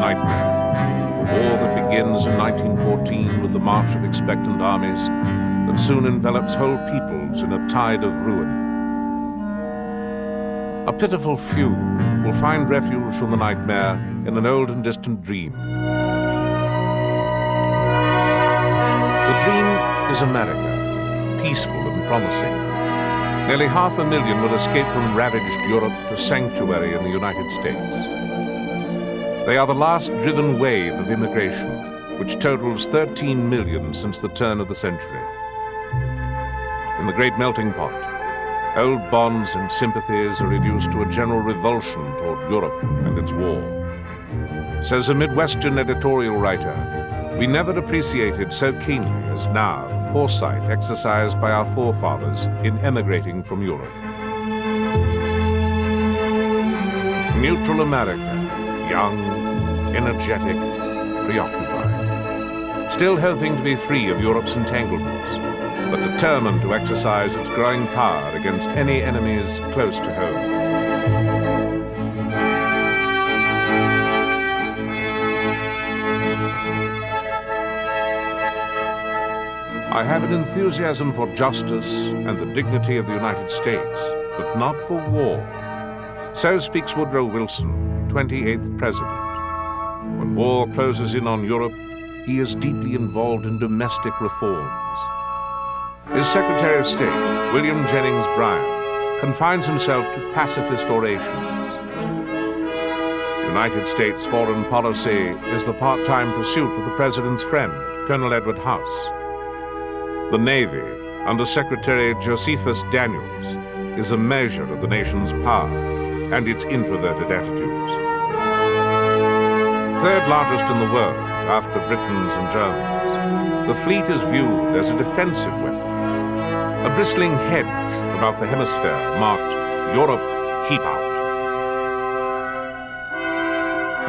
nightmare. The war that begins in 1914 with the march of expectant armies that soon envelops whole peoples in a tide of ruin. A pitiful few will find refuge from the nightmare in an old and distant dream. The dream is America, peaceful and promising. Nearly 500,000 will escape from ravaged Europe to sanctuary in the United States. They are the last driven wave of immigration, which totals 13 million since the turn of the century. In the great melting pot, old bonds and sympathies are reduced to a general revulsion toward Europe and its war. Says a Midwestern editorial writer, we never appreciated so keenly as now the foresight exercised by our forefathers in emigrating from Europe. Neutral America, young, energetic, preoccupied, still hoping to be free of Europe's entanglements, but determined to exercise its growing power against any enemies close to home. I have an enthusiasm for justice and the dignity of the United States, but not for war. So speaks Woodrow Wilson, 28th President. When war closes in on Europe, he is deeply involved in domestic reforms. His Secretary of State, William Jennings Bryan, confines himself to pacifist orations. United States foreign policy is the part-time pursuit of the President's friend, Colonel Edward House. The Navy, under Secretary Josephus Daniels, is a measure of the nation's power and its introverted attitudes. Third largest in the world, after Britain's and Germany's, the fleet is viewed as a defensive weapon. A bristling hedge about the hemisphere marked Europe, keep out.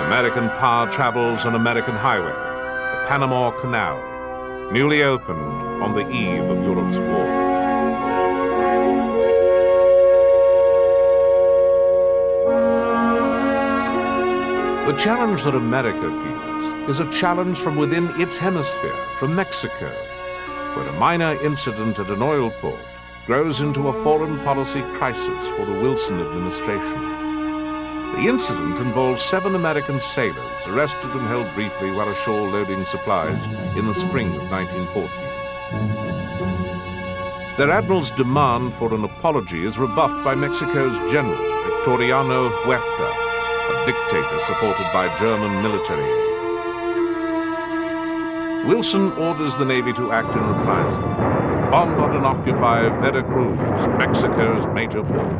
American power travels on American highway, the Panama Canal, newly opened on the eve of Europe's war. The challenge that America feels is a challenge from within its hemisphere, from Mexico, where a minor incident at an oil port grows into a foreign policy crisis for the Wilson administration. The incident involves 7 American sailors arrested and held briefly while ashore loading supplies in the spring of 1914. Their admiral's demand for an apology is rebuffed by Mexico's general, Victoriano Huerta, a dictator supported by German military aid. Wilson orders the Navy to act in reprisal. Bombard and occupy Veracruz, Mexico's major port.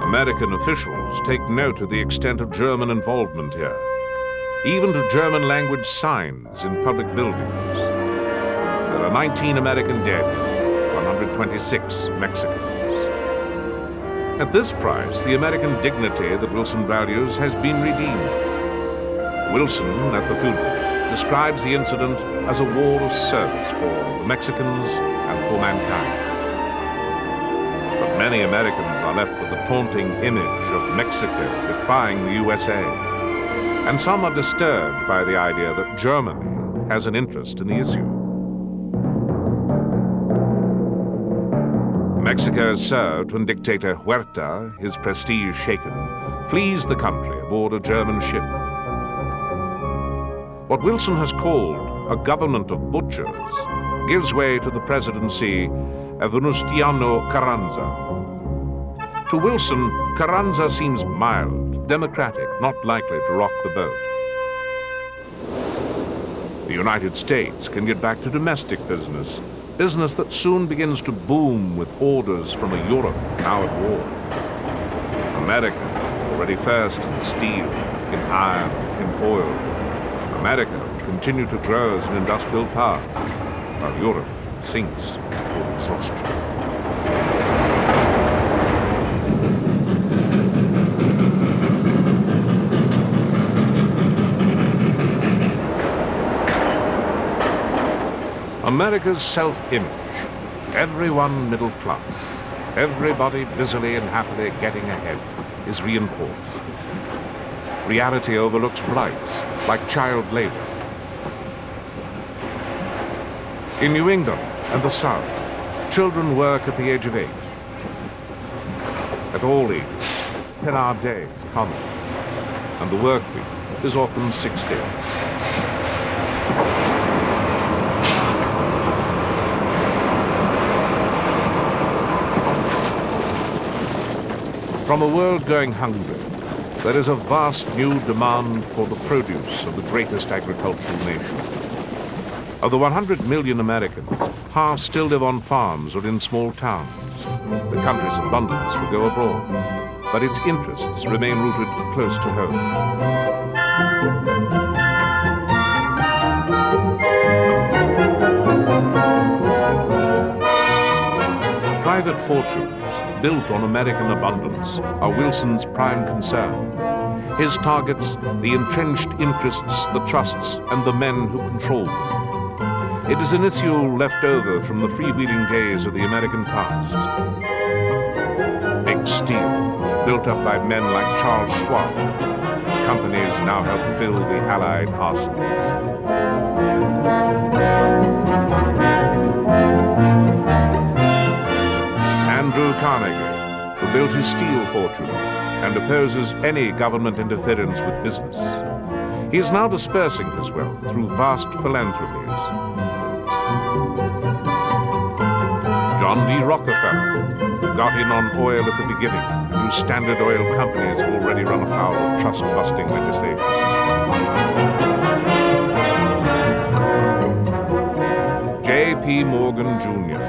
American officials take note of the extent of German involvement here, even to German-language signs in public buildings. There are 19 American dead, 126 Mexicans. At this price, the American dignity that Wilson values has been redeemed. Wilson, at the funeral, describes the incident as a war of service for the Mexicans and for mankind. Many Americans are left with the taunting image of Mexico defying the USA, and some are disturbed by the idea that Germany has an interest in the issue. Mexico is served when dictator Huerta, his prestige shaken, flees the country aboard a German ship. What Wilson has called a government of butchers gives way to the presidency of Venustiano Carranza. To Wilson, Carranza seems mild, democratic, not likely to rock the boat. The United States can get back to domestic business that soon begins to boom with orders from a Europe now at war. America, already first in steel, in iron, in oil, America will continue to grow as an industrial power, while Europe sinks toward exhaustion. America's self-image, everyone middle class, everybody busily and happily getting ahead, is reinforced. Reality overlooks blights like child labor. In New England and the South, children work at the age of 8. At all ages, 10-hour days are common, and the work week is often 6 days. From a world going hungry, there is a vast new demand for the produce of the greatest agricultural nation. Of the 100 million Americans, half still live on farms or in small towns. The country's abundance will go abroad, but its interests remain rooted close to home. Private fortunes, built on American abundance, are Wilson's prime concern. His targets, the entrenched interests, the trusts, and the men who control them. It is an issue left over from the freewheeling days of the American past. Big steel, built up by men like Charles Schwab, whose companies now help fill the Allied arsenals. Andrew Carnegie, who built his steel fortune and opposes any government interference with business. He is now dispersing his wealth through vast philanthropies. John D. Rockefeller, who got in on oil at the beginning and whose Standard Oil companies have already run afoul of trust-busting legislation. J.P. Morgan, Jr.,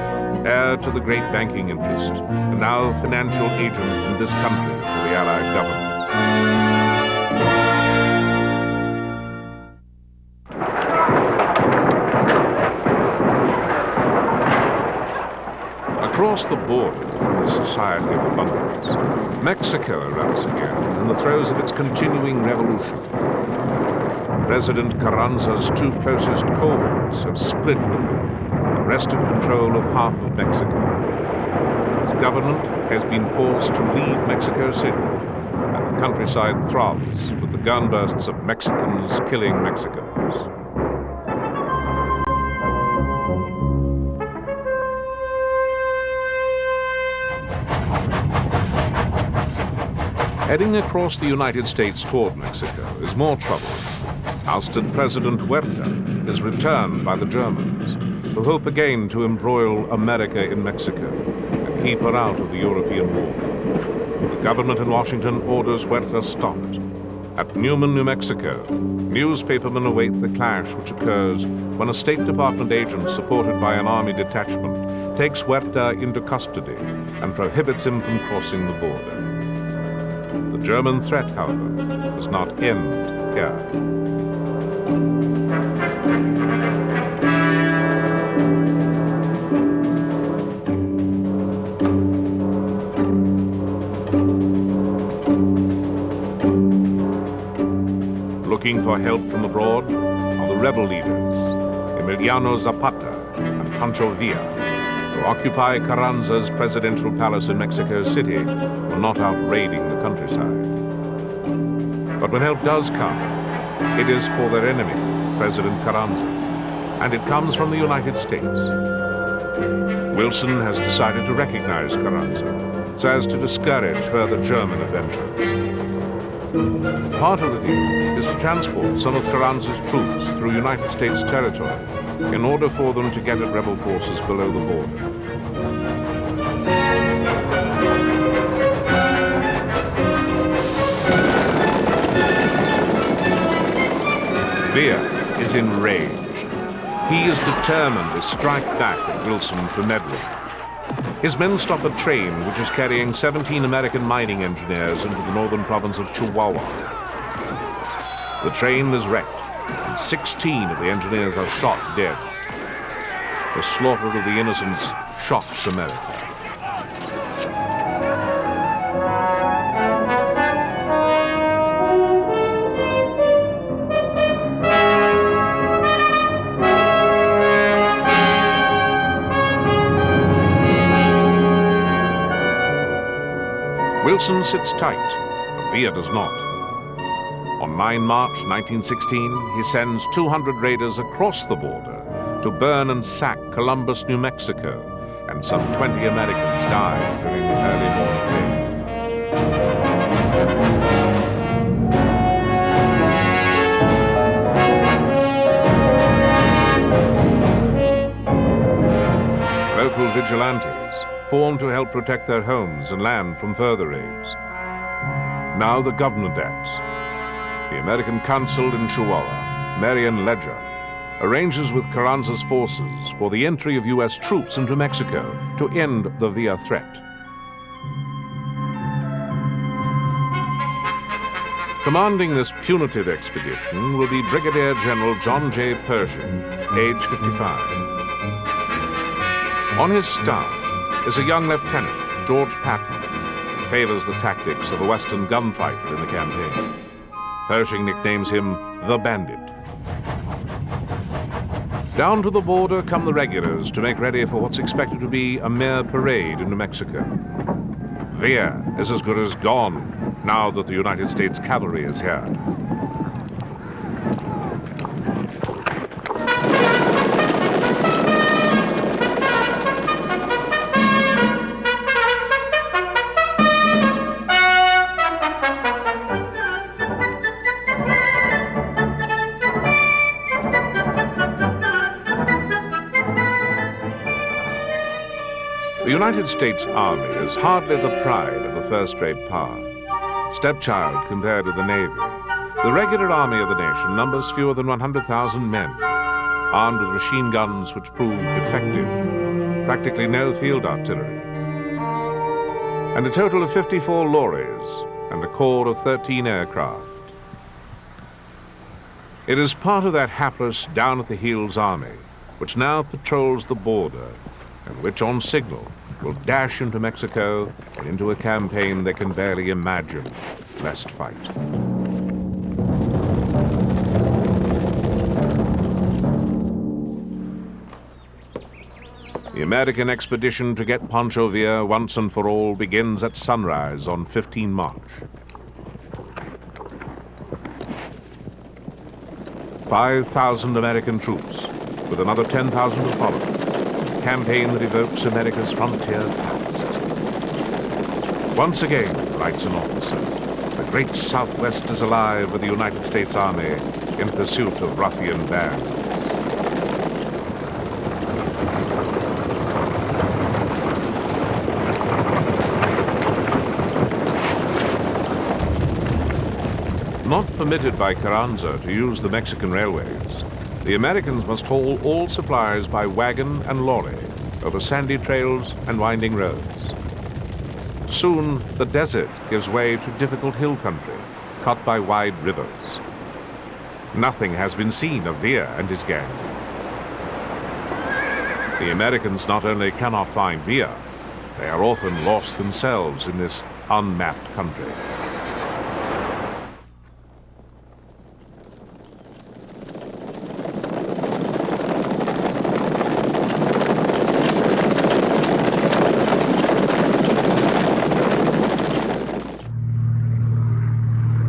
heir to the great banking interest, and now financial agent in this country for the Allied governments. Across the border from the Society of Abundance, Mexico erupts again in the throes of its continuing revolution. President Carranza's two closest cohorts have split with him, wrested control of half of Mexico. His government has been forced to leave Mexico City, and the countryside throbs with the gunbursts of Mexicans killing Mexicans. Heading across the United States toward Mexico is more trouble. Ousted President Huerta is returned by the Germans, who hope again to embroil America in Mexico and keep her out of the European war. The government in Washington orders Huerta stopped. At Newman, New Mexico, newspapermen await the clash which occurs when a State Department agent supported by an army detachment takes Huerta into custody and prohibits him from crossing the border. The German threat, however, does not end here. Looking for help from abroad are the rebel leaders, Emiliano Zapata and Pancho Villa, who occupy Carranza's presidential palace in Mexico City, while not out raiding the countryside. But when help does come, it is for their enemy, President Carranza, and it comes from the United States. Wilson has decided to recognize Carranza so as to discourage further German adventures. Part of the deal is to transport some of Carranza's troops through United States territory in order for them to get at rebel forces below the border. Villa is enraged. He is determined to strike back at Wilson for meddling. His men stop a train which is carrying 17 American mining engineers into the northern province of Chihuahua. The train is wrecked, and 16 of the engineers are shot dead. The slaughter of the innocents shocks America. Wilson sits tight, but Villa does not. On 9 March 1916, he sends 200 raiders across the border to burn and sack Columbus, New Mexico, and some 20 Americans die during the early morning raid. Local vigilantes formed to help protect their homes and land from further raids. Now the government acts. The American consul in Chihuahua, Marion Ledger, arranges with Carranza's forces for the entry of U.S. troops into Mexico to end the Villa threat. Commanding this punitive expedition will be Brigadier General John J. Pershing, age 55. On his staff is a young lieutenant, George Patton, who favors the tactics of a Western gunfighter in the campaign. Pershing nicknames him the Bandit. Down to the border come the regulars to make ready for what's expected to be a mere parade in New Mexico. Villa is as good as gone now that the United States cavalry is here. The United States Army is hardly the pride of a first-rate power. Stepchild compared to the Navy, the regular army of the nation numbers fewer than 100,000 men, armed with machine guns which proved effective, practically no field artillery, and a total of 54 lorries and a corps of 13 aircraft. It is part of that hapless, down-at-the-heels army which now patrols the border and which, on signal, will dash into Mexico and into a campaign they can barely imagine lest fight. The American expedition to get Pancho Villa once and for all begins at sunrise on 15 March. 5,000 American troops, with another 10,000 to follow. A campaign that evokes America's frontier past. Once again, writes an officer, the great Southwest is alive with the United States Army in pursuit of ruffian bands. Not permitted by Carranza to use the Mexican railways, the Americans must haul all supplies by wagon and lorry over sandy trails and winding roads. Soon, the desert gives way to difficult hill country, cut by wide rivers. Nothing has been seen of Villa and his gang. The Americans not only cannot find Villa, they are often lost themselves in this unmapped country.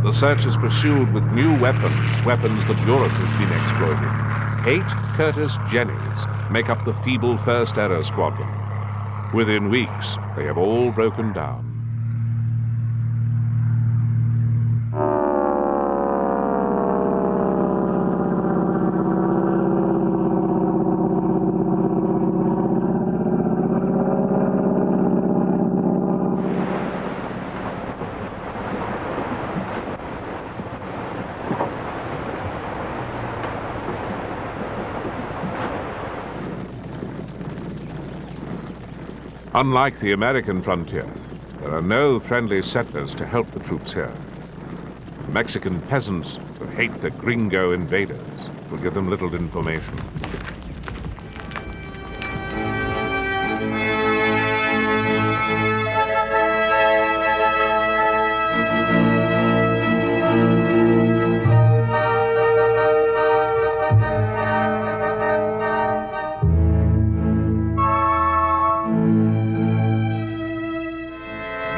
The search is pursued with new weapons that Europe has been exploiting. 8 Curtiss Jennies make up the feeble 1st Aero Squadron. Within weeks, they have all broken down. Unlike the American frontier, there are no friendly settlers to help the troops here. The Mexican peasants who hate the gringo invaders will give them little information.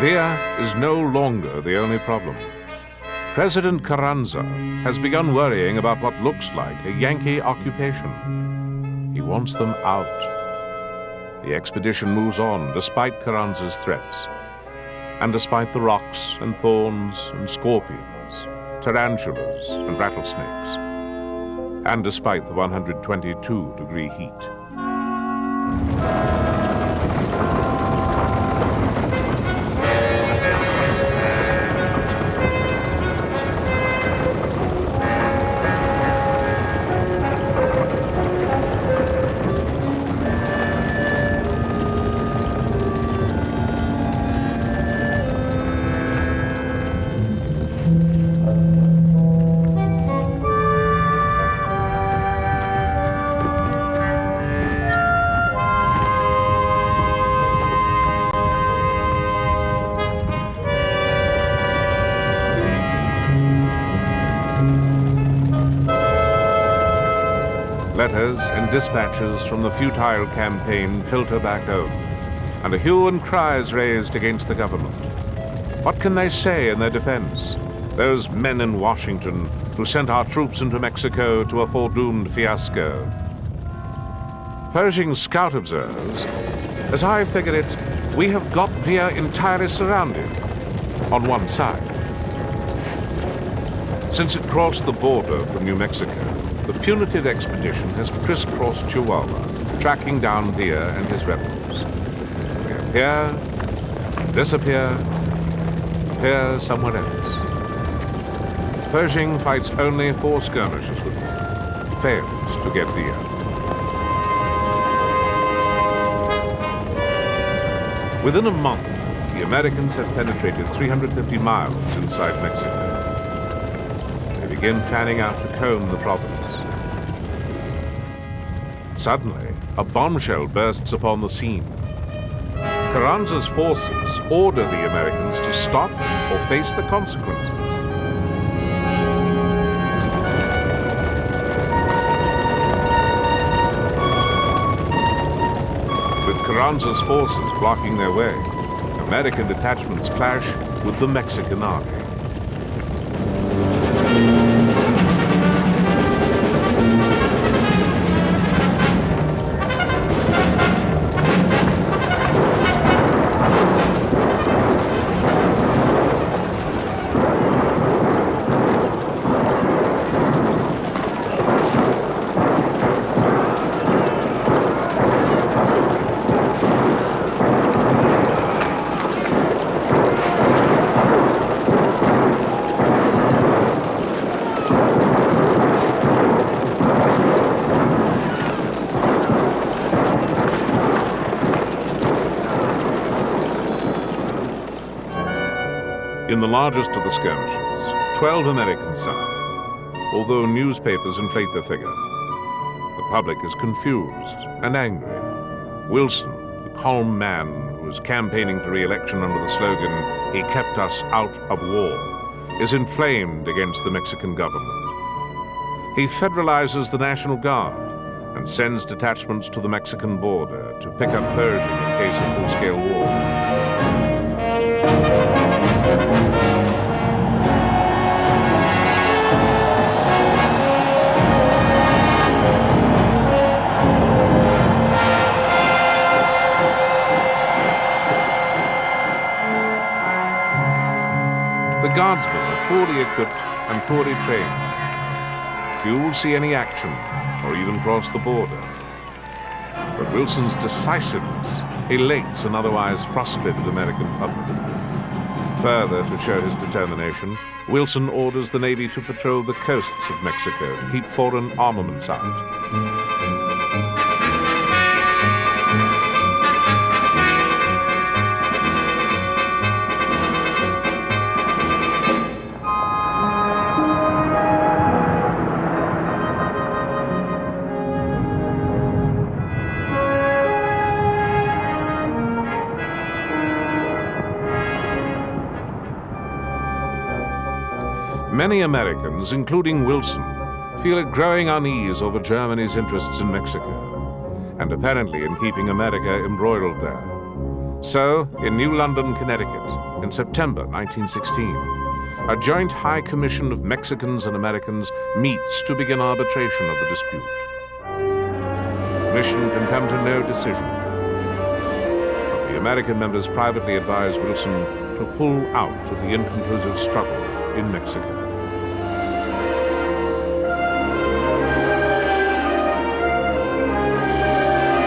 Villa is no longer the only problem. President Carranza has begun worrying about what looks like a Yankee occupation. He wants them out. The expedition moves on despite Carranza's threats, and despite the rocks and thorns and scorpions, tarantulas and rattlesnakes, and despite the 122-degree heat. Letters and dispatches from the futile campaign filter back home, and a hue and cry is raised against the government. What can they say in their defense? Those men in Washington who sent our troops into Mexico to a foredoomed fiasco. Pershing's scout observes, as I figure it, we have got Villa entirely surrounded on one side. Since it crossed the border from New Mexico, the punitive expedition has crisscrossed Chihuahua, tracking down Villa and his rebels. They appear, disappear, appear somewhere else. Pershing fights only 4 skirmishes with them, fails to get Villa. Within a month, the Americans have penetrated 350 miles inside Mexico. They begin fanning out to comb the province. Suddenly, a bombshell bursts upon the scene. Carranza's forces order the Americans to stop or face the consequences. With Carranza's forces blocking their way, American detachments clash with the Mexican army. In the largest of the skirmishes, 12 Americans die, although newspapers inflate the figure. The public is confused and angry. Wilson, the calm man who was campaigning for re-election under the slogan, "He kept us out of war," is inflamed against the Mexican government. He federalizes the National Guard and sends detachments to the Mexican border to pick up Pershing in case of full-scale war. The guardsmen are poorly equipped and poorly trained. Few will see any action or even cross the border. But Wilson's decisiveness elates an otherwise frustrated American public. Further, to show his determination, Wilson orders the Navy to patrol the coasts of Mexico to keep foreign armaments out. Many Americans, including Wilson, feel a growing unease over Germany's interests in Mexico, and apparently in keeping America embroiled there. So, in New London, Connecticut, in September 1916, a joint High Commission of Mexicans and Americans meets to begin arbitration of the dispute. The commission can come to no decision, but the American members privately advise Wilson to pull out of the inconclusive struggle in Mexico.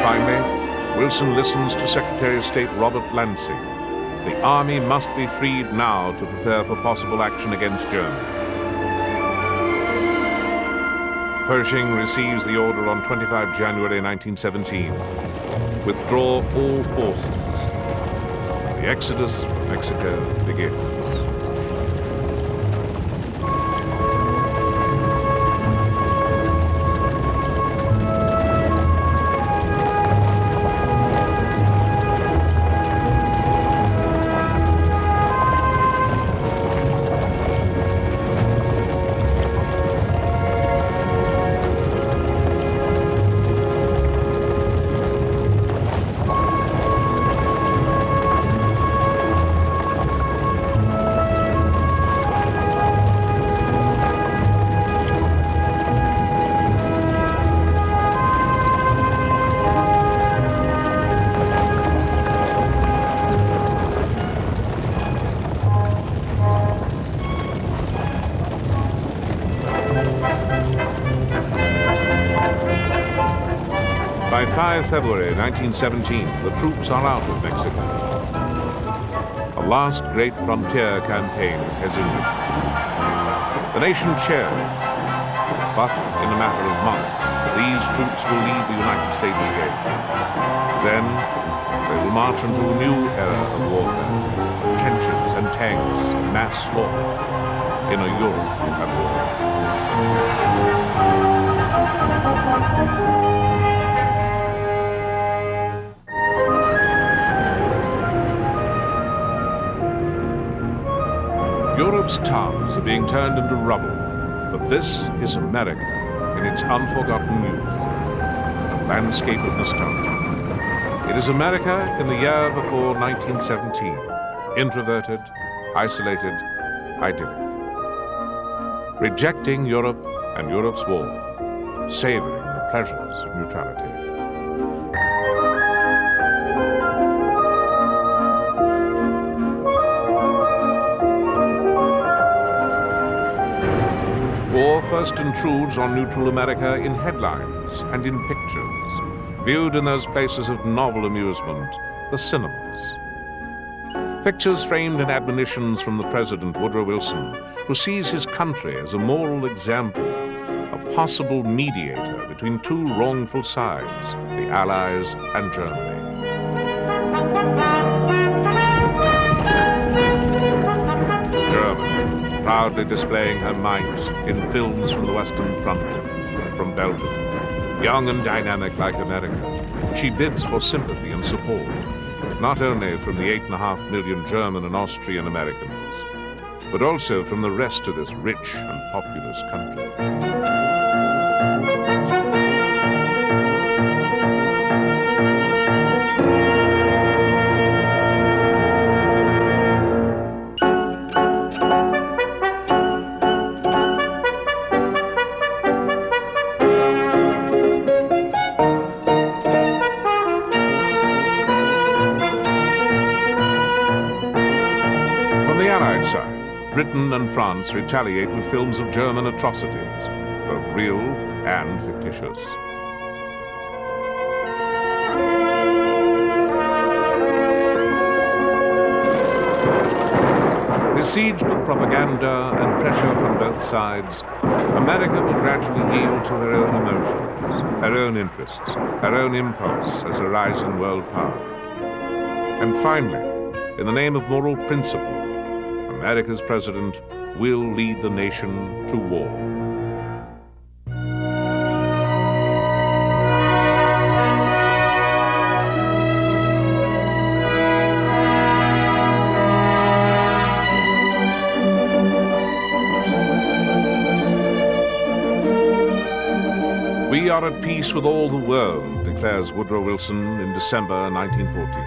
Finally, Wilson listens to Secretary of State Robert Lansing. The army must be freed now to prepare for possible action against Germany. Pershing receives the order on 25 January 1917. Withdraw all forces. The exodus from Mexico begins. By 5 February 1917, the troops are out of Mexico. A last great frontier campaign has ended. The nation cheers, but in a matter of months, these troops will leave the United States again. Then, they will march into a new era of warfare, of trenches and tanks, and mass slaughter, in a Europe at war. Europe's towns are being turned into rubble, but this is America in its unforgotten youth, a landscape of nostalgia. It is America in the year before 1917, introverted, isolated, idyllic. Rejecting Europe and Europe's war, savoring the pleasures of neutrality. War first intrudes on neutral America in headlines and in pictures, viewed in those places of novel amusement, the cinemas. Pictures framed in admonitions from the President Woodrow Wilson, who sees his country as a moral example, a possible mediator between two wrongful sides, the Allies and Germany. Germany, proudly displaying her might in films from the Western Front, from Belgium. Young and dynamic like America, she bids for sympathy and support, not only from the 8.5 million German and Austrian Americans, but also from the rest of this rich and populous country. Britain and France retaliate with films of German atrocities, both real and fictitious. Besieged with propaganda and pressure from both sides, America will gradually yield to her own emotions, her own interests, her own impulse as a rising world power. And finally, in the name of moral principle, America's president will lead the nation to war. are at peace with all the world," declares Woodrow Wilson in December 1914.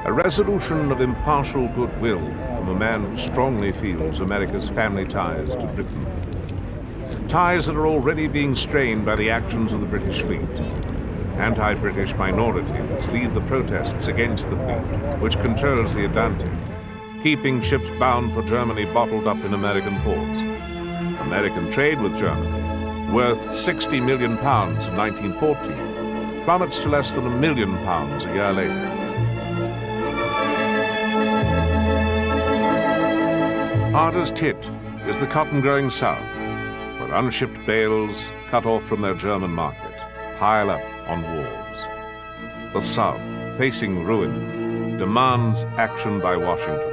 A resolution of impartial goodwill from a man who strongly feels America's family ties to Britain. Ties that are already being strained by the actions of the British fleet. Anti-British minorities lead the protests against the fleet, which controls the Atlantic, keeping ships bound for Germany bottled up in American ports. American trade with Germany, worth £60 million in 1914, plummets to less than £1 million a year later. Hard as tit is the cotton-growing South, where unshipped bales, cut off from their German market, pile up on wharves. The South, facing ruin, demands action by Washington,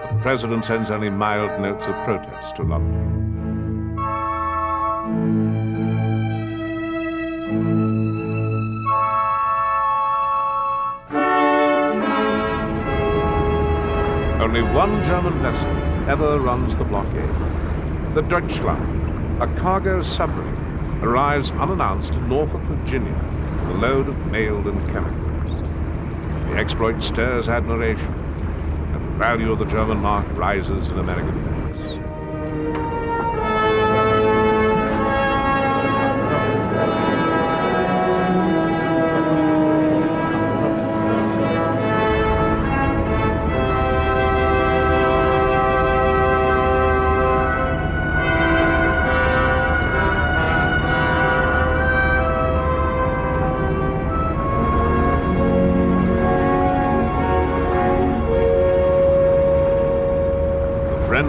but the President sends only mild notes of protest to London. Only one German vessel ever runs the blockade. The Deutschland, a cargo submarine, arrives unannounced in Norfolk, Virginia, with a load of mail and chemicals. The exploit stirs admiration, and the value of the German mark rises in American banks.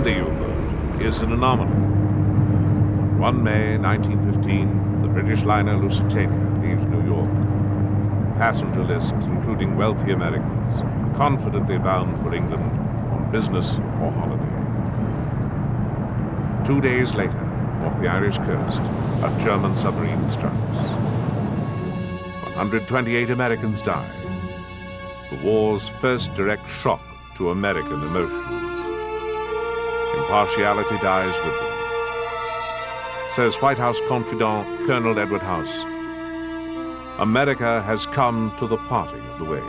The U-boat is an anomaly. On 1 May 1915, the British liner Lusitania leaves New York. A passenger list including wealthy Americans, confidently bound for England on business or holiday. 2 days later, off the Irish coast, a German submarine strikes. 128 Americans die. The war's first direct shock to American emotions. Impartiality dies with them, says White House confidant Colonel Edward House. America has come to the parting of the ways.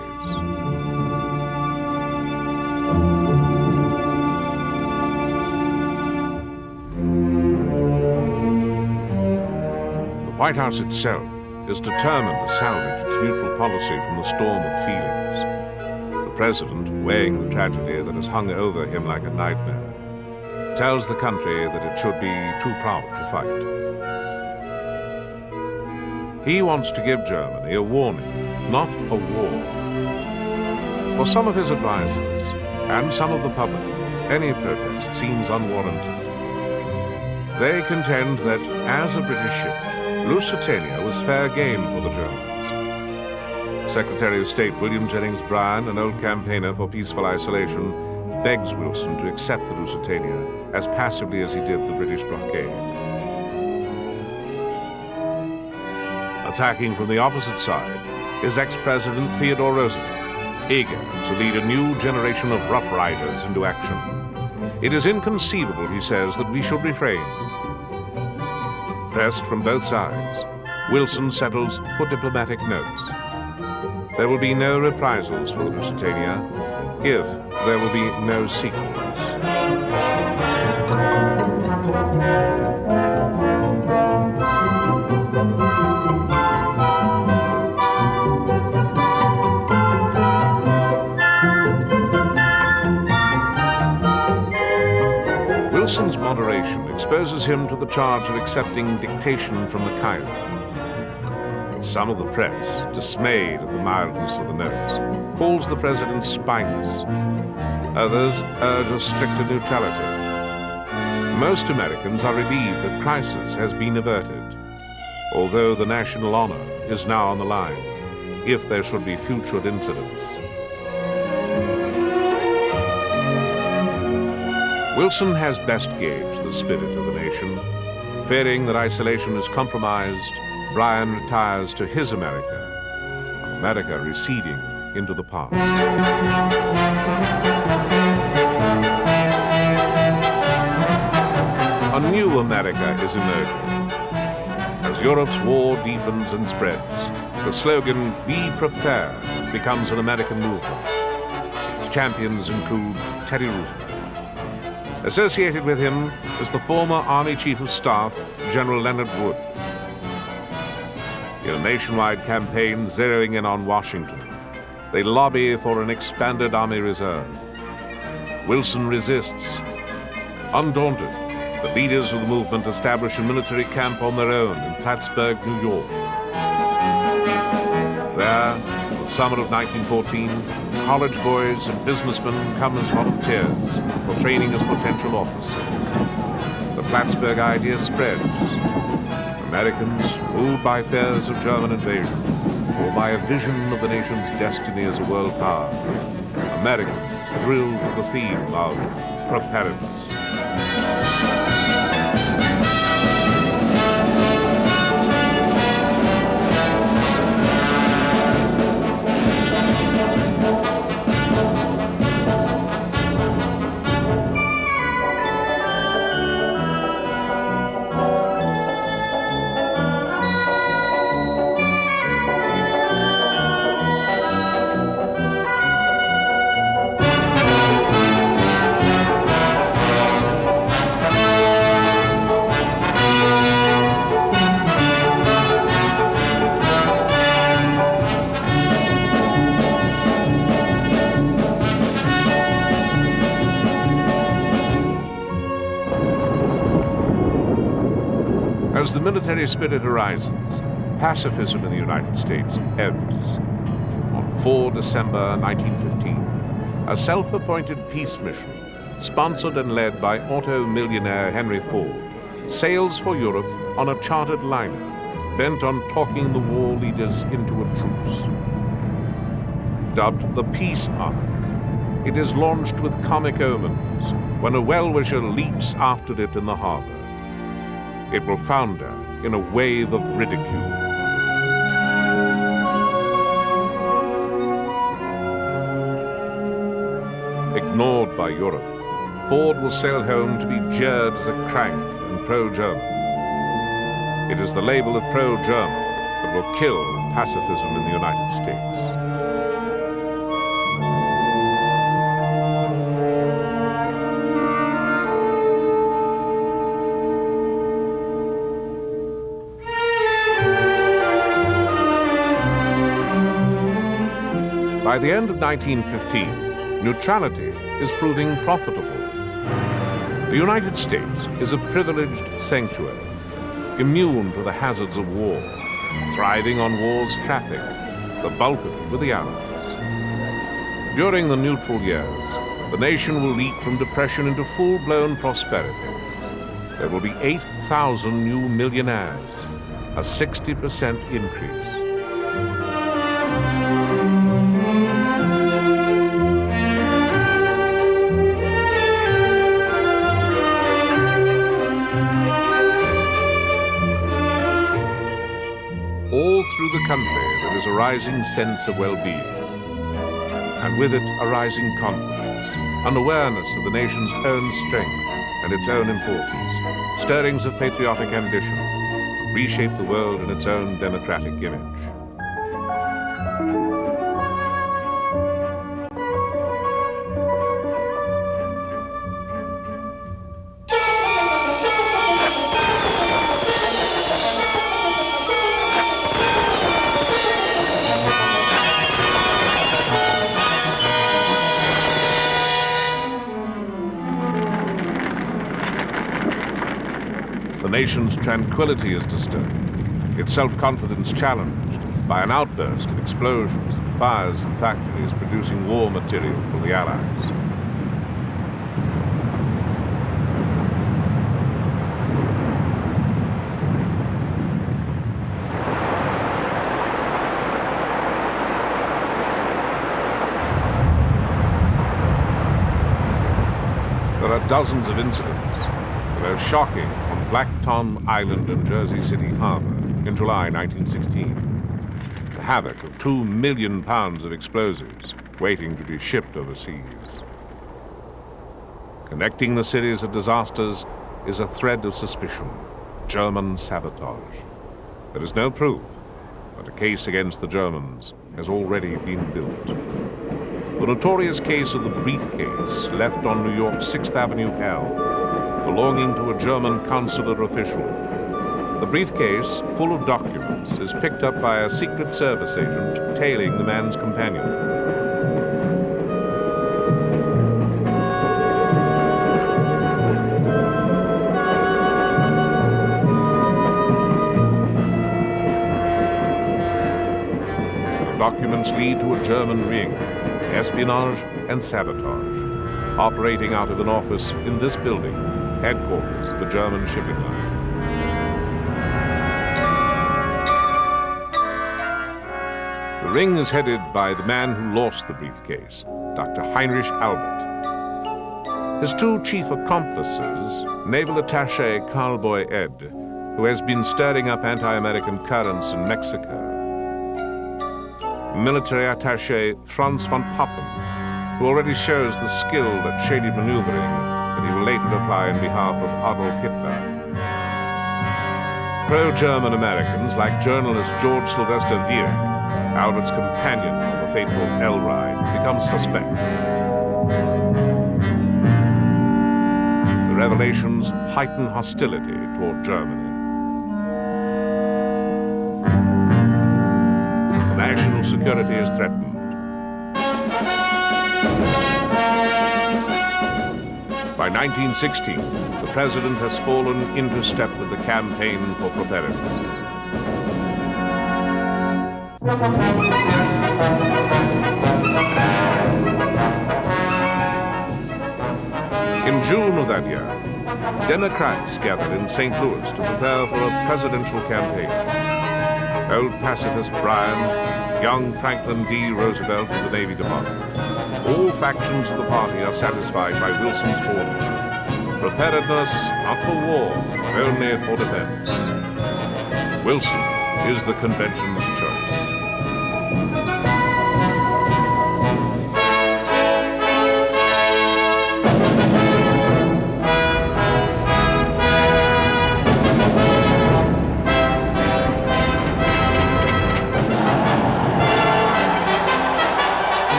The White House itself is determined to salvage its neutral policy from the storm of feelings. The President, weighing the tragedy that has hung over him like a nightmare, tells the country that it should be too proud to fight. He wants to give Germany a warning, not a war. For some of his advisors, and some of the public, any protest seems unwarranted. They contend that, as a British ship, Lusitania was fair game for the Germans. Secretary of State William Jennings Bryan, an old campaigner for peaceful isolation, begs Wilson to accept the Lusitania as passively as he did the British blockade. Attacking from the opposite side is ex-President Theodore Roosevelt, eager to lead a new generation of Rough Riders into action. It is inconceivable, he says, that we should refrain. Pressed from both sides, Wilson settles for diplomatic notes. There will be no reprisals for the Lusitania, if there will be no sequels. Wilson's moderation exposes him to the charge of accepting dictation from the Kaiser. Some of the press, dismayed at the mildness of the notes, calls the president spineless. Others urge a stricter neutrality. Most Americans are relieved that crisis has been averted, although the national honor is now on the line, if there should be future incidents. Wilson has best gauged the spirit of the nation. Fearing that isolation is compromised, Bryan retires to his America, America receding into the past. A new America is emerging. As Europe's war deepens and spreads, the slogan, "Be Prepared," becomes an American movement. Its champions include Teddy Roosevelt. Associated with him is the former Army Chief of Staff, General Leonard Wood. In a nationwide campaign zeroing in on Washington, they lobby for an expanded Army Reserve. Wilson resists. Undaunted, the leaders of the movement establish a military camp on their own in Plattsburgh, New York. There, in the summer of 1914, college boys and businessmen come as volunteers for training as potential officers. The Plattsburgh idea spreads. Americans, moved by fears of German invasion, or by a vision of the nation's destiny as a world power, Americans drilled to the theme of preparedness. As the military spirit arises, pacifism in the United States ebbs. On 4 December 1915, a self-appointed peace mission, sponsored and led by auto millionaire Henry Ford, sails for Europe on a chartered liner, bent on talking the war leaders into a truce. Dubbed the Peace Ark, it is launched with comic omens when a well-wisher leaps after it in the harbor. It will founder in a wave of ridicule. Ignored by Europe, Ford will sail home to be jeered as a crank and pro-German. It is the label of pro-German that will kill pacifism in the United States. By the end of 1915, neutrality is proving profitable. The United States is a privileged sanctuary, immune to the hazards of war, thriving on war's traffic, the bulk of it with the Allies. During the neutral years, the nation will leap from depression into full-blown prosperity. There will be 8,000 new millionaires, a 60% increase. All through the country there is a rising sense of well-being, and with it a rising confidence, an awareness of the nation's own strength and its own importance, stirrings of patriotic ambition to reshape the world in its own democratic image. The nation's tranquility is disturbed, its self-confidence challenged by an outburst of explosions and fires in factories producing war material for the Allies. There are dozens of incidents, the most shocking on Black Tom Island and Jersey City Harbor in July 1916. The havoc of 2 million pounds of explosives waiting to be shipped overseas. Connecting the series of disasters is a thread of suspicion: German sabotage. There is no proof, but a case against the Germans has already been built. The notorious case of the briefcase left on New York's 6th Avenue L, belonging to a German consular official. The briefcase, full of documents, is picked up by a Secret Service agent tailing the man's companion. Documents lead to a German ring, espionage and sabotage, operating out of an office in this building, headquarters of the German shipping line. The ring is headed by the man who lost the briefcase, Dr. Heinrich Albert. His two chief accomplices, Naval Attaché Cowboy Ed, who has been stirring up anti-American currents in Mexico, military attaché Franz von Papen, who already shows the skill at shady maneuvering that he will later apply in behalf of Adolf Hitler. Pro-German Americans like journalist George Sylvester Wieck, Albert's companion on the fateful L ride, become suspect. The revelations heighten hostility toward Germany. National security is threatened. By 1916, the president has fallen into step with the campaign for preparedness. In June of that year, Democrats gathered in St. Louis to prepare for a presidential campaign. Old pacifist Bryan, young Franklin D. Roosevelt of the Navy Department. All factions of the party are satisfied by Wilson's formula. Preparedness, not for war, but only for defense. Wilson is the convention's choice.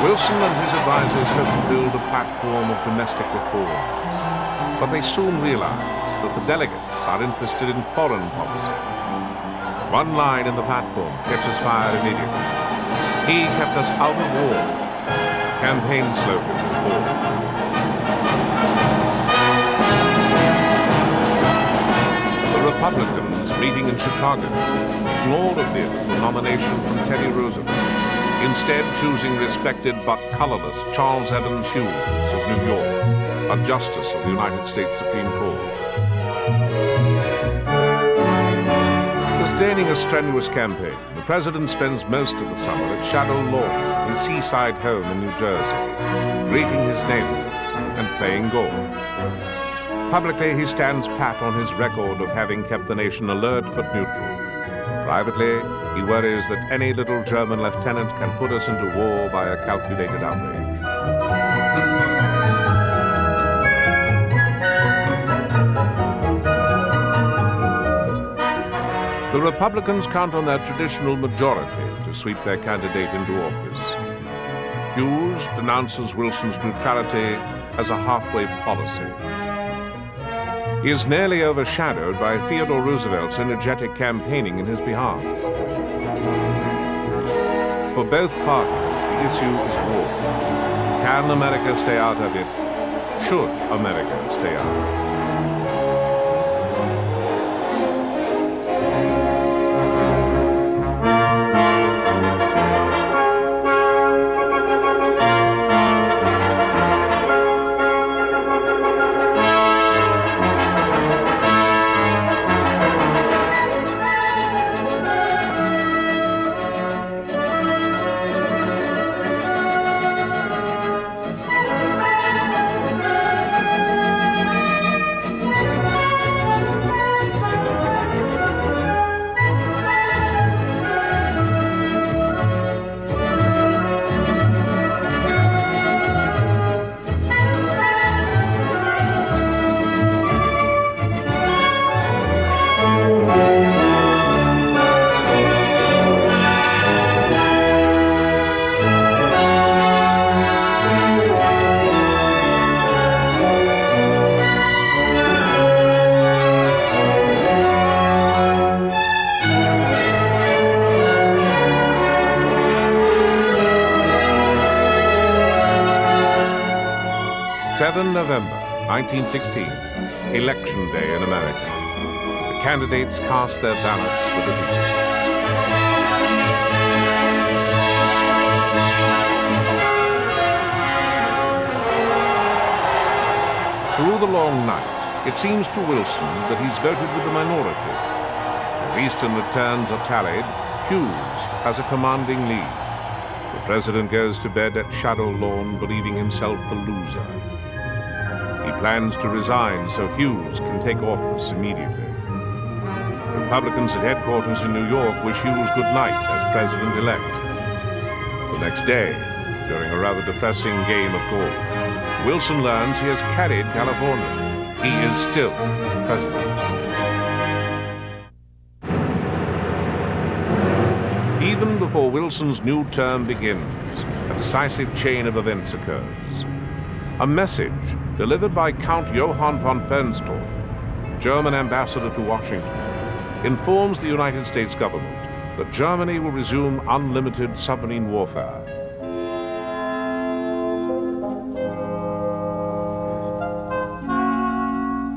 Wilson and his advisors hoped to build a platform of domestic reforms, but they soon realized that the delegates are interested in foreign policy. One line in the platform catches fire immediately. He kept us out of war. The campaign slogan was born. The Republicans meeting in Chicago ignored a bid for nomination from Teddy Roosevelt, instead choosing respected but colorless Charles Evans Hughes of New York, a justice of the United States Supreme Court. Disdaining a strenuous campaign, the president spends most of the summer at Shadow Lawn, his seaside home in New Jersey, greeting his neighbors and playing golf. Publicly, he stands pat on his record of having kept the nation alert but neutral. Privately, he worries that any little German lieutenant can put us into war by a calculated outrage. The Republicans count on their traditional majority to sweep their candidate into office. Hughes denounces Wilson's neutrality as a halfway policy. He is nearly overshadowed by Theodore Roosevelt's energetic campaigning in his behalf. For both parties, the issue is war. Can America stay out of it? Should America stay out of it? 7 November 1916, Election Day in America. The candidates cast their ballots with the people. Through the long night, it seems to Wilson that he's voted with the minority. As Eastern returns are tallied, Hughes has a commanding lead. The president goes to bed at Shadow Lawn, believing himself the loser. He plans to resign so Hughes can take office immediately. Republicans at headquarters in New York wish Hughes good night as president-elect. The next day, during a rather depressing game of golf, Wilson learns he has carried California. He is still president. Even before Wilson's new term begins, a decisive chain of events occurs. A message delivered by Count Johann von Bernstorff, German ambassador to Washington, informs the United States government that Germany will resume unlimited submarine warfare.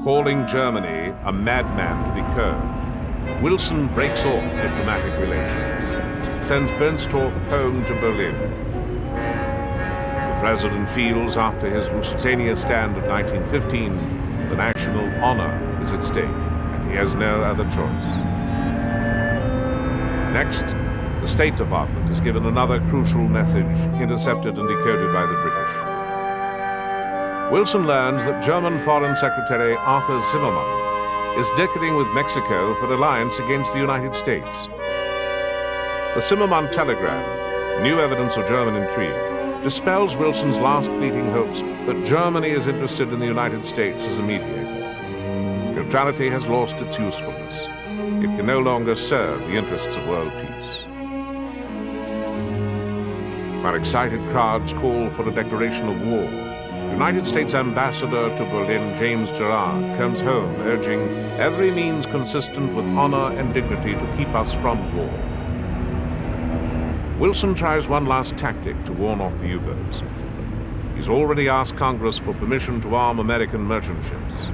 Calling Germany a madman to be curbed, Wilson breaks off diplomatic relations, sends Bernstorff home to Berlin. The president feels after his Lusitania stand of 1915, the national honor is at stake, and he has no other choice. Next, the State Department is given another crucial message, intercepted and decoded by the British. Wilson learns that German Foreign Secretary Arthur Zimmermann is dickering with Mexico for alliance against the United States. The Zimmermann telegram, new evidence of German intrigue, dispels Wilson's last fleeting hopes that Germany is interested in the United States as a mediator. Neutrality has lost its usefulness. It can no longer serve the interests of world peace. While excited crowds call for a declaration of war, United States Ambassador to Berlin, James Gerard, comes home urging every means consistent with honor and dignity to keep us from war. Wilson tries one last tactic to warn off the U-boats. He's already asked Congress for permission to arm American merchant ships.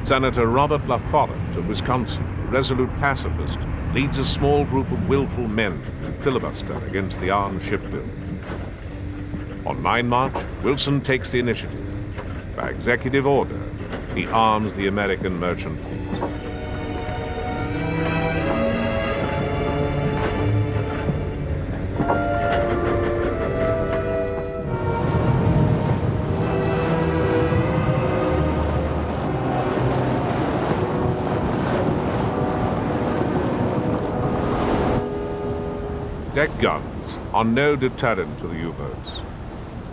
Senator Robert LaFollette of Wisconsin, a resolute pacifist, leads a small group of willful men in filibuster against the armed shipbuilding. On 9 March, Wilson takes the initiative. By executive order, he arms the American merchant fleet. Deck guns are no deterrent to the U-boats.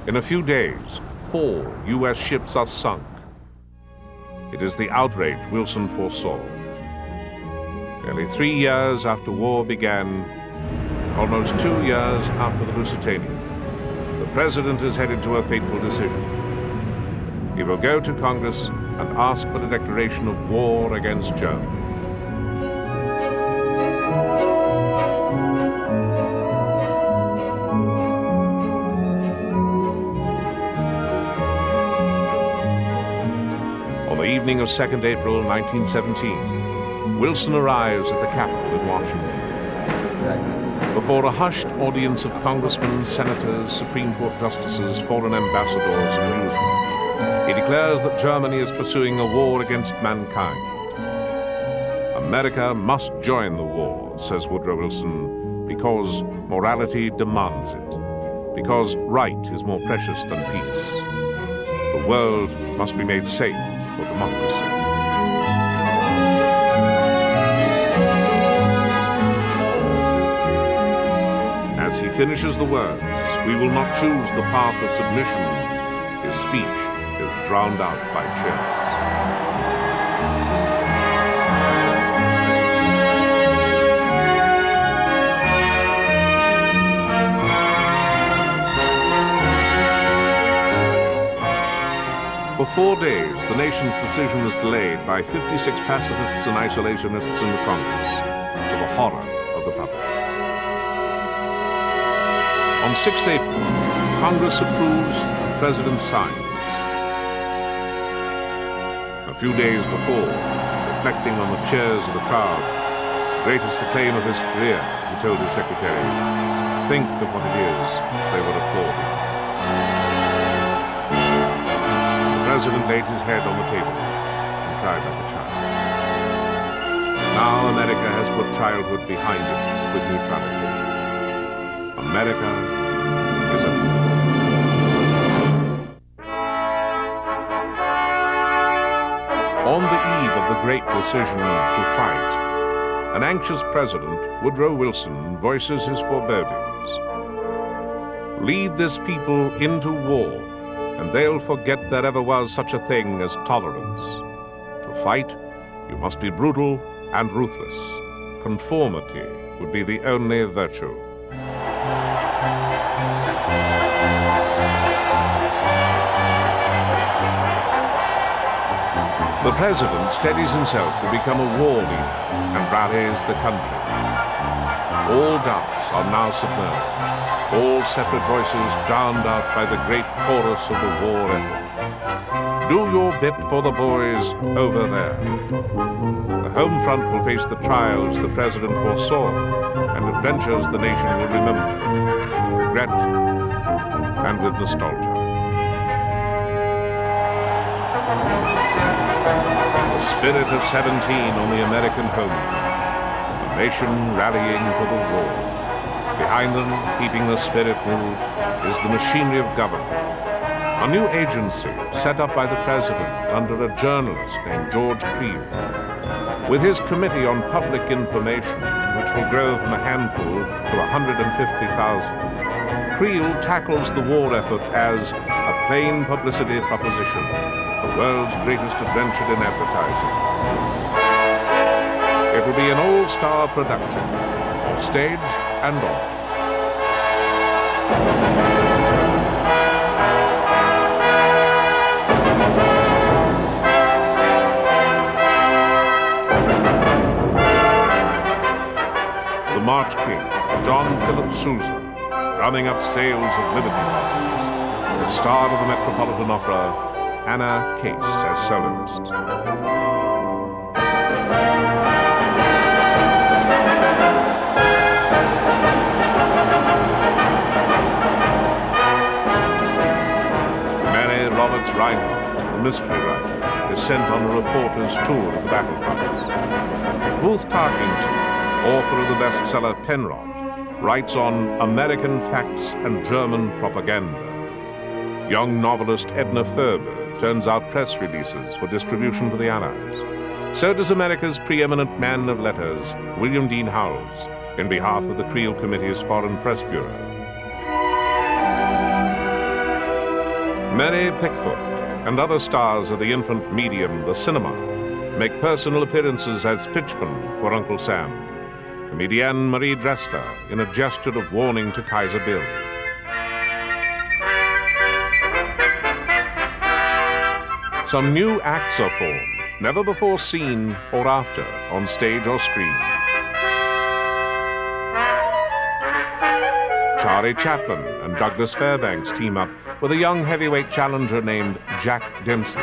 In a few days, 4 U.S. ships are sunk. It is the outrage Wilson foresaw. Nearly 3 years after war began, almost 2 years after the Lusitania, the president is headed to a fateful decision. He will go to Congress and ask for the declaration of war against Germany. Evening of 2nd April 1917, Wilson arrives at the Capitol in Washington. Before a hushed audience of congressmen, senators, Supreme Court justices, foreign ambassadors, and newsmen, he declares that Germany is pursuing a war against mankind. America must join the war, says Woodrow Wilson, because morality demands it, because right is more precious than peace. The world must be made safe for democracy. As he finishes the words, "We will not choose the path of submission," his speech is drowned out by cheers. For 4 days, the nation's decision was delayed by 56 pacifists and isolationists in the Congress, to the horror of the public. On 6th April, Congress approves and the President signs. few days before, reflecting on the cheers of the crowd, the greatest acclaim of his career, he told his secretary, "Think of what it is they were applauding." The president laid his head on the table and cried like a child. Now America has put childhood behind it with neutrality. America is at war. On the eve of the great decision to fight, an anxious president, Woodrow Wilson, voices his forebodings. Lead this people into war, and they'll forget there ever was such a thing as tolerance. To fight, you must be brutal and ruthless. Conformity would be the only virtue. The president steadies himself to become a war leader and rallies the country. All doubts are now submerged, all separate voices drowned out by the great chorus of the war effort. Do your bit for the boys over there. The home front will face the trials the president foresaw and adventures the nation will remember with regret and with nostalgia. The spirit of 17 on the American home front, the nation rallying to the war. Behind them, keeping the spirit moved, is the machinery of government. A new agency set up by the president under a journalist named George Creel. With his Committee on Public Information, which will grow from a handful to 150,000, Creel tackles the war effort as a plain publicity proposition, the world's greatest adventure in advertising. It will be an all-star production, off stage and on. The March King, John Philip Sousa, drumming up sales of Liberty Bonds, and the star of the Metropolitan Opera, Anna Case as soloist. Mary Roberts Reinhardt, the mystery writer, is sent on a reporter's tour of the battlefronts. Booth Tarkington, author of the bestseller Penrod, writes on American facts and German propaganda. Young novelist Edna Ferber turns out press releases for distribution to the Allies. So does America's preeminent man of letters, William Dean Howells, in behalf of the Creel Committee's Foreign Press Bureau. Mary Pickford and other stars of the infant medium, the cinema, make personal appearances as pitchman for Uncle Sam. Comedienne Marie Dressler in a gesture of warning to Kaiser Bill. Some new acts are formed, never before seen or after, on stage or screen. Charlie Chaplin and Douglas Fairbanks team up with a young heavyweight challenger named Jack Dempsey.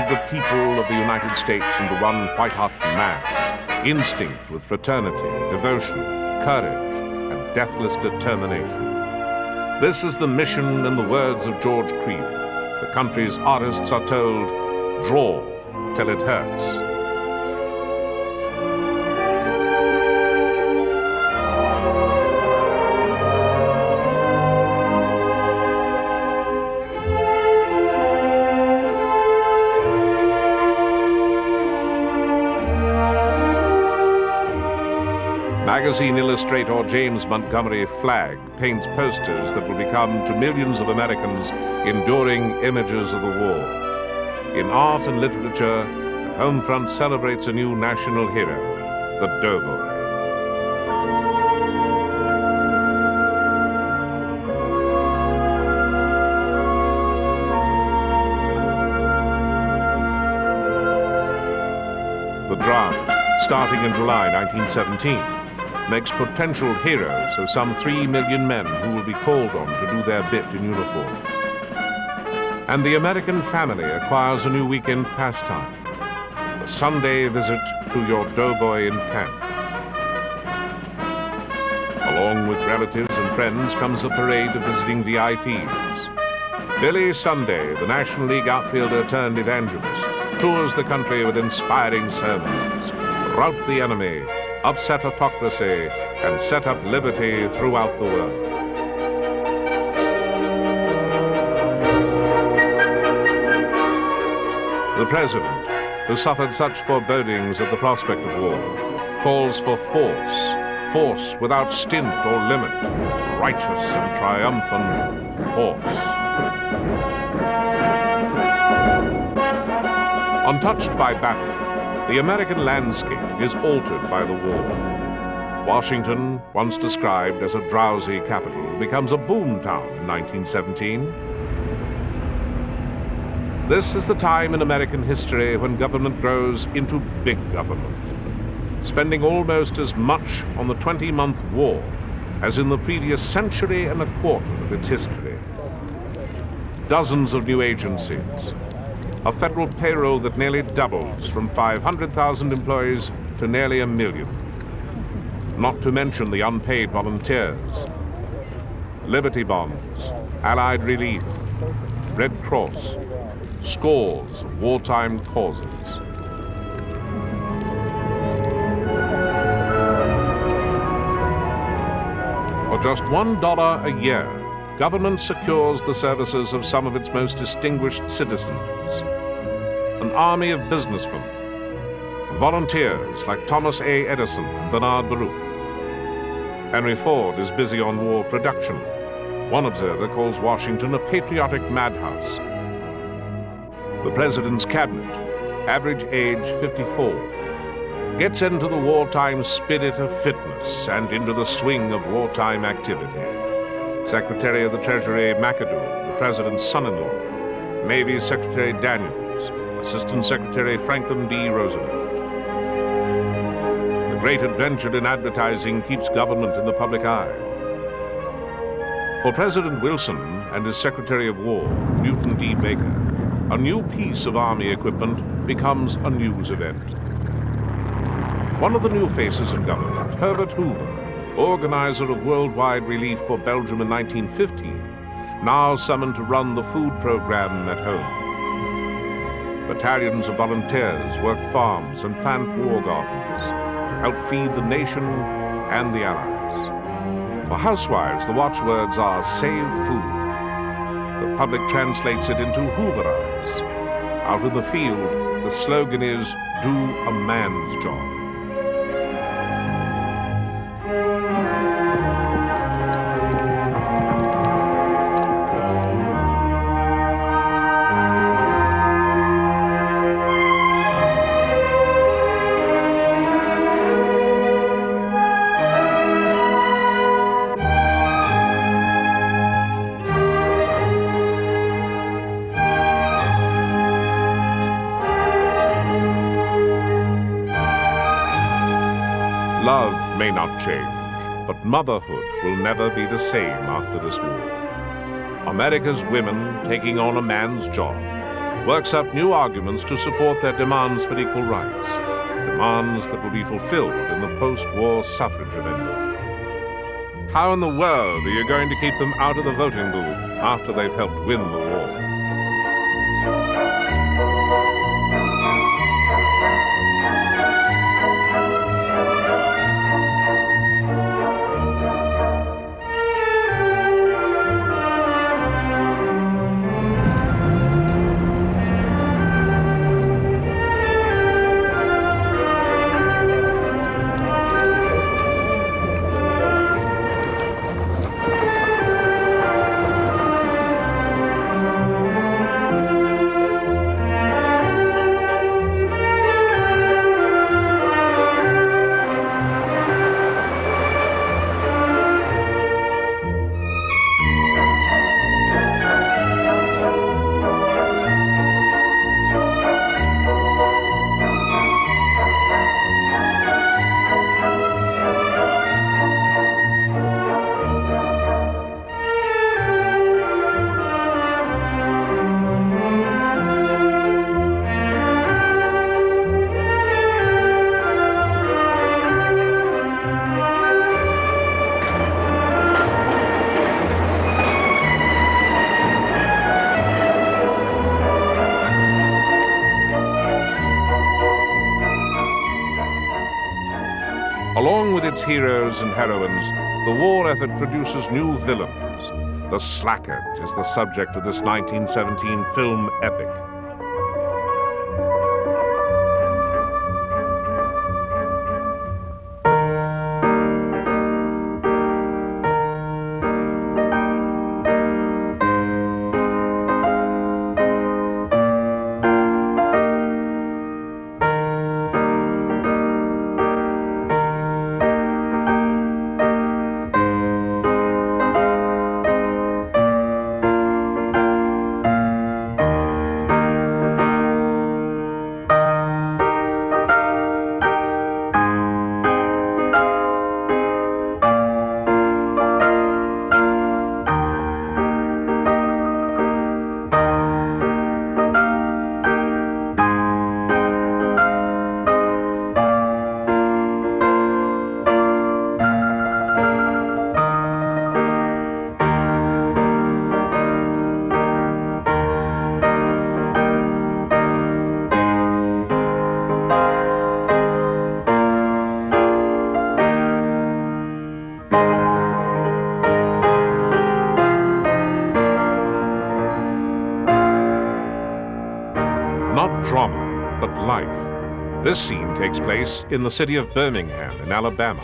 The people of the United States into one white-hot mass, instinct with fraternity, devotion, courage, and deathless determination. This is the mission in the words of George Creel. The country's artists are told, draw till it hurts. Magazine illustrator James Montgomery Flagg paints posters that will become, to millions of Americans, enduring images of the war. In art and literature, the home front celebrates a new national hero, the doughboy. The draft, starting in July 1917, makes potential heroes of some 3 million men who will be called on to do their bit in uniform. And the American family acquires a new weekend pastime, a Sunday visit to your doughboy in camp. Along with relatives and friends comes a parade of visiting VIPs. Billy Sunday, the National League outfielder turned evangelist, tours the country with inspiring sermons, rout the enemy, upset autocracy, and set up liberty throughout the world. The president, who suffered such forebodings at the prospect of war, calls for force without stint or limit, righteous and triumphant force. Untouched by battle, the American landscape is altered by the war. Washington, once described as a drowsy capital, becomes a boom town in 1917. This is the time in American history when government grows into big government, spending almost as much on the 20-month war as in the previous century and a quarter of its history. Dozens of new agencies, a federal payroll that nearly doubles from 500,000 employees to nearly 1 million. Not to mention the unpaid volunteers, Liberty Bonds, Allied Relief, Red Cross, scores of wartime causes. For just $1 a year, government secures the services of some of its most distinguished citizens. An army of businessmen, volunteers like Thomas A. Edison and Bernard Baruch. Henry Ford is busy on war production. One observer calls Washington a patriotic madhouse. The president's cabinet, average age 54, gets into the wartime spirit of fitness and into the swing of wartime activity. Secretary of the Treasury McAdoo, the president's son-in-law, Navy Secretary Daniels, Assistant Secretary Franklin D. Roosevelt. The great adventure in advertising keeps government in the public eye. For President Wilson and his Secretary of War, Newton D. Baker, a new piece of Army equipment becomes a news event. One of the new faces in government, Herbert Hoover, organizer of worldwide relief for Belgium in 1915, now summoned to run the food program at home. Battalions of volunteers work farms and plant war gardens to help feed the nation and the Allies. For housewives, the watchwords are "Save Food." The public translates it into Hooverize. Out in the field, the slogan is "Do a man's job." Love may not change, but motherhood will never be the same after this war. America's women taking on a man's job works up new arguments to support their demands for equal rights, demands that will be fulfilled in the post-war suffrage amendment. How in the world are you going to keep them out of the voting booth after they've helped win the war? heroes and heroines, the war effort produces new villains. The Slackard is the subject of this 1917 film epic. Not drama, but life. This scene takes place in the city of Birmingham in Alabama.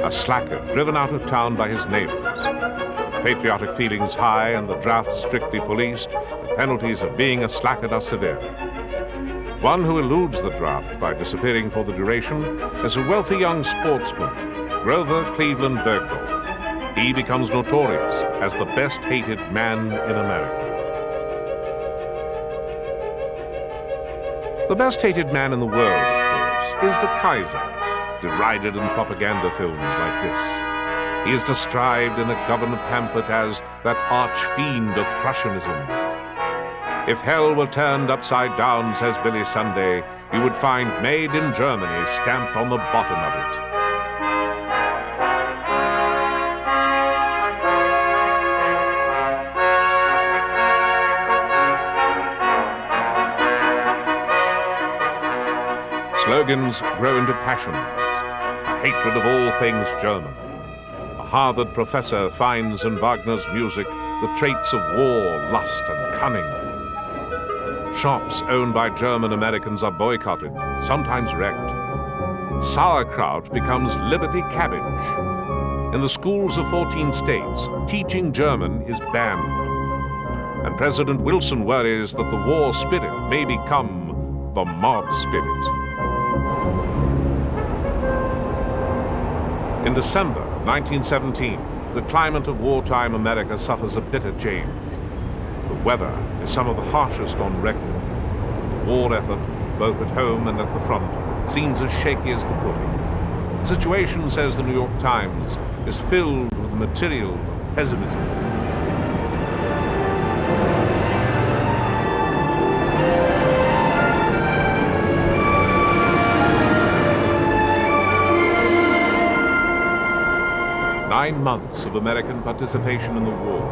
A slacker driven out of town by his neighbors. With patriotic feelings high and the draft strictly policed, the penalties of being a slacker are severe. One who eludes the draft by disappearing for the duration is a wealthy young sportsman, Grover Cleveland Bergdahl. He becomes notorious as the best-hated man in America. The best-hated man in the world, of course, is the Kaiser, derided in propaganda films like this. He is described in a government pamphlet as that arch-fiend of Prussianism. If hell were turned upside down, says Billy Sunday, you would find "Made in Germany" stamped on the bottom of it. Slogans grow into passions, a hatred of all things German. A Harvard professor finds in Wagner's music the traits of war, lust, and cunning. Shops owned by German Americans are boycotted, sometimes wrecked. Sauerkraut becomes Liberty cabbage. In the schools of 14 states, teaching German is banned. And President Wilson worries that the war spirit may become the mob spirit. In December 1917, the climate of wartime America suffers a bitter change. The weather is some of the harshest on record. The war effort, both at home and at the front, seems as shaky as the footing. The situation, says the New York Times, is filled with the material of pessimism. Nine months of American participation in the war.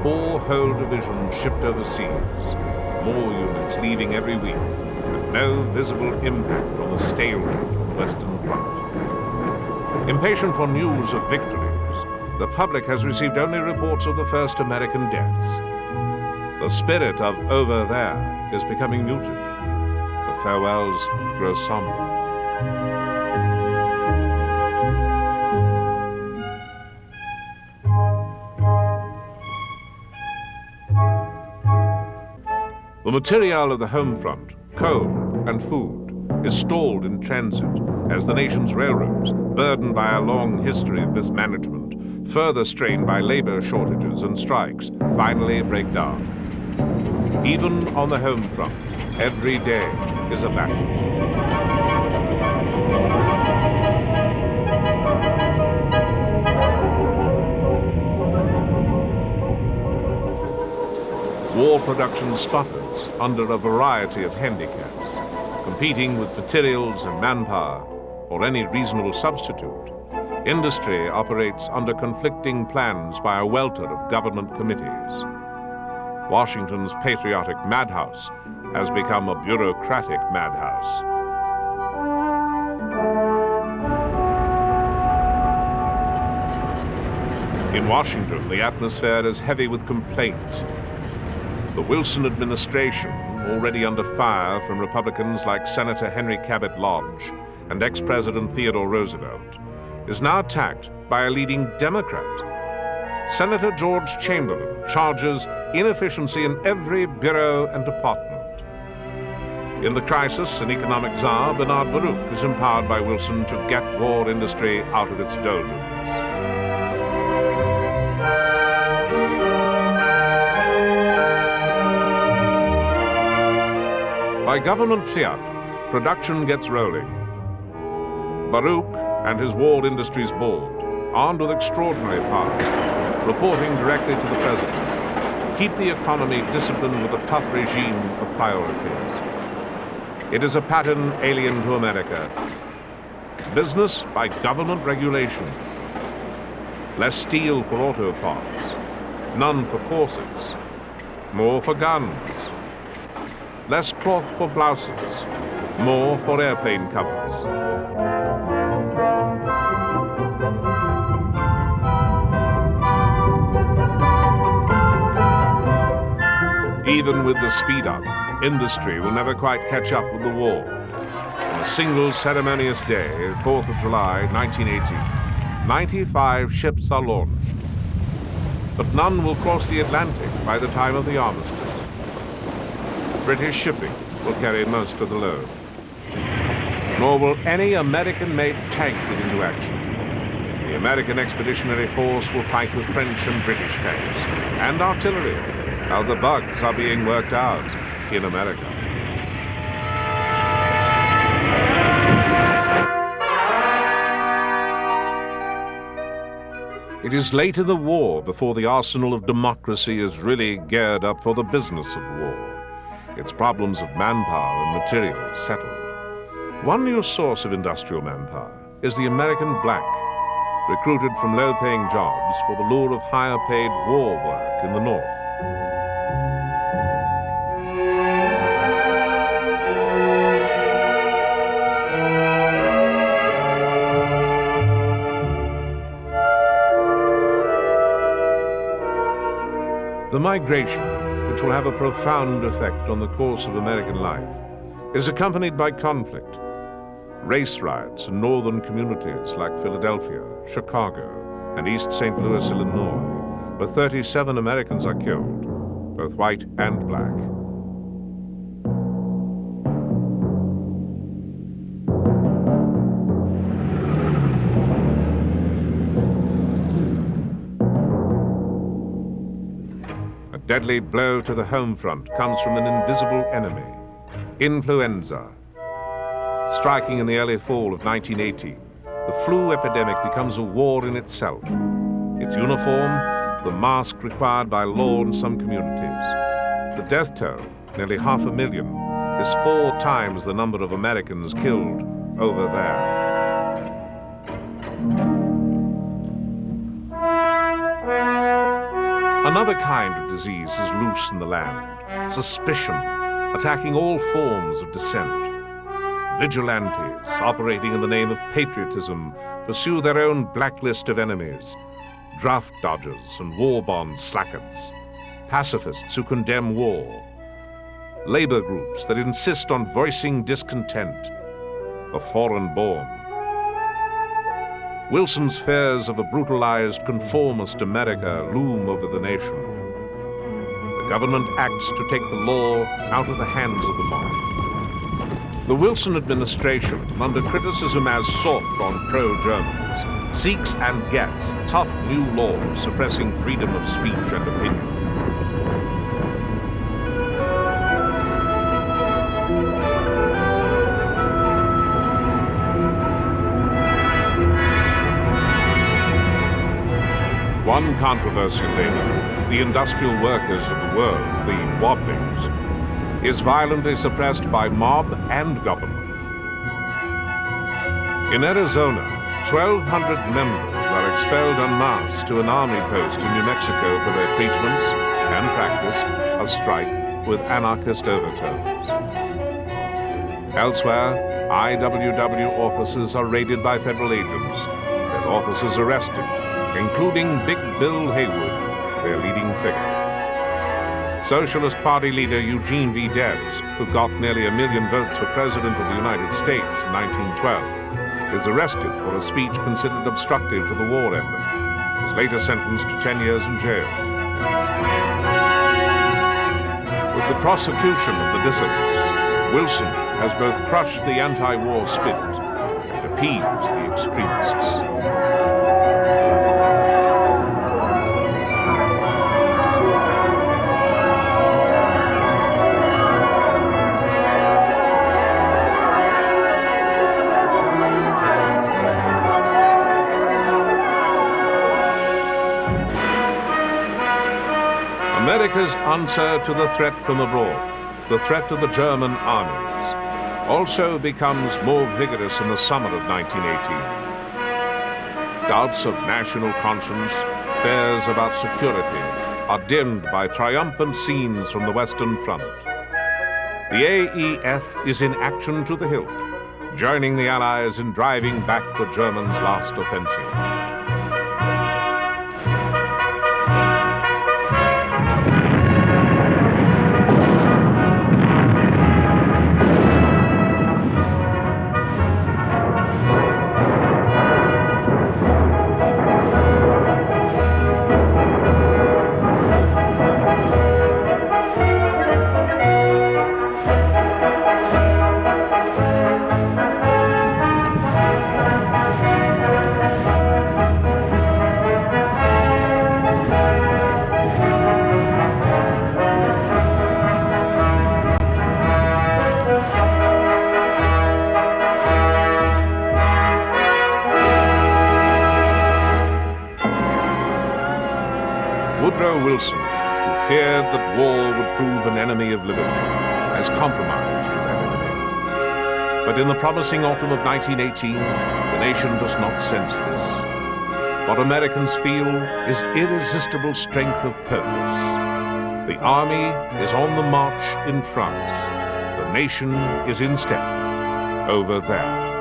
4 whole divisions shipped overseas. More units leaving every week, with no visible impact on the stalemate on the Western Front. Impatient for news of victories, the public has received only reports of the first American deaths. The spirit of "over there" is becoming muted. The farewells grow somber. The material of the home front, coal and food, is stalled in transit as the nation's railroads, burdened by a long history of mismanagement, further strained by labor shortages and strikes, finally break down. Even on the home front, every day is a battle. War production sputters under a variety of handicaps. Competing with materials and manpower, or any reasonable substitute, industry operates under conflicting plans by a welter of government committees. Washington's patriotic madhouse has become a bureaucratic madhouse. In Washington, the atmosphere is heavy with complaint. The Wilson administration, already under fire from Republicans like Senator Henry Cabot Lodge and ex-President Theodore Roosevelt, is now attacked by a leading Democrat. Senator George Chamberlain charges inefficiency in every bureau and department. In the crisis, an economic czar, Bernard Baruch, is empowered by Wilson to get war industry out of its doldrums. By government fiat, production gets rolling. Baruch and his War Industries Board, armed with extraordinary powers, reporting directly to the president, keep the economy disciplined with a tough regime of priorities. It is a pattern alien to America. Business by government regulation. Less steel for auto parts, none for corsets, more for guns. Less cloth for blouses, more for airplane covers. Even with the speed up, industry will never quite catch up with the war. On a single ceremonious day, 4th of July, 1918, 95 ships are launched. But none will cross the Atlantic by the time of the armistice. British shipping will carry most of the load. Nor will any American-made tank get into action. The American Expeditionary Force will fight with French and British tanks and artillery, while the bugs are being worked out in America. It is late in the war before the arsenal of democracy is really geared up for the business of the war, its problems of manpower and materials settled. One new source of industrial manpower is the American black, recruited from low-paying jobs for the lure of higher-paid war work in the North. The migration, which will have a profound effect on the course of American life, is accompanied by conflict. Race riots in northern communities like Philadelphia, Chicago, and East St. Louis, Illinois, where 37 Americans are killed, both white and black. A deadly blow to the home front comes from an invisible enemy, influenza. Striking in the early fall of 1918, the flu epidemic becomes a war in itself. Its uniform, the mask required by law in some communities. The death toll, nearly 500,000, is 4 times the number of Americans killed over there. Another kind of disease is loose in the land, suspicion, attacking all forms of dissent. Vigilantes, operating in the name of patriotism, pursue their own blacklist of enemies. Draft dodgers and war bond slackers. Pacifists who condemn war. Labor groups that insist on voicing discontent. The foreign-born. Wilson's fears of a brutalized, conformist America loom over the nation. The government acts to take the law out of the hands of the mob. The Wilson administration, under criticism as soft on pro-Germans, seeks and gets tough new laws suppressing freedom of speech and opinion. One controversial labor group, the industrial workers of the world, the Wobblings, is violently suppressed by mob and government. In Arizona, 1,200 members are expelled en masse to an army post in New Mexico for their preachments and practice of strike with anarchist overtones. Elsewhere, IWW officers are raided by federal agents, their officers arrested, including Big Bill Haywood, their leading figure. Socialist Party leader Eugene V. Debs, who got nearly 1 million votes for President of the United States in 1912, is arrested for a speech considered obstructive to the war effort. He is later sentenced to 10 years in jail. With the prosecution of the dissidents, Wilson has both crushed the anti-war spirit and appeased the extremists. America's answer to the threat from abroad, the threat of the German armies, also becomes more vigorous in the summer of 1918. Doubts of national conscience, fears about security, are dimmed by triumphant scenes from the Western Front. The AEF is in action to the hilt, joining the Allies in driving back the Germans' last offensive. Wilson, who feared that war would prove an enemy of liberty, has compromised with that enemy. But in the promising autumn of 1918, the nation does not sense this. What Americans feel is irresistible strength of purpose. The army is on the march in France. The nation is in step over there.